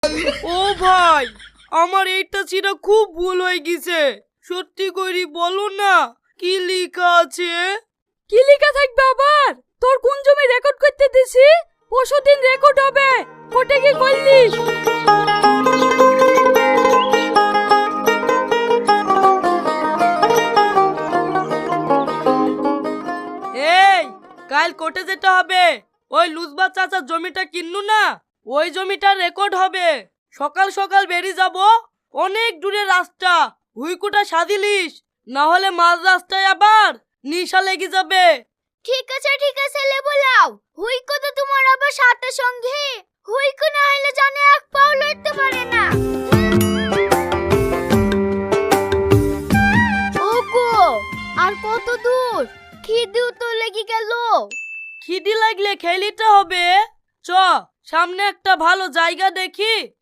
ও ভাই, আমার এইটা ছিঁড়া খুব ভুল হয়ে গেছে। সত্যি করে বলো না কি লেখা আছে? কি লেখা থাকবে আবার? তোর কোন জমি রেকর্ড করতে দিছি পরশুদিন রেকর্ড হবে। কোটে কি করলিস? এই, কাল কোর্টে যেতে হবে। ওই লুজবা চাচার জমিটা কিননু না, ওই জমিটার রেকর্ড হবে। সকাল সকাল বেরিয়ে যাব। অনেক দূরে রাস্তা, হুইকুটা সাজিলিস, না হলে মাঝ রাস্তায় আবার নিশা লেগে যাবে। ঠিক আছে লেবু লাও। হুইকো তো তোমার আবার সাথে সঙ্গে। হুইকো না হলে জানে এক পাও লড়তে পারে না। ওগো, আর কত দূর? খিদেও তো লেগে গেল। খিদি লাগলে খেলিতে হবে। চ, সামনে একটা ভালো জায়গা দেখি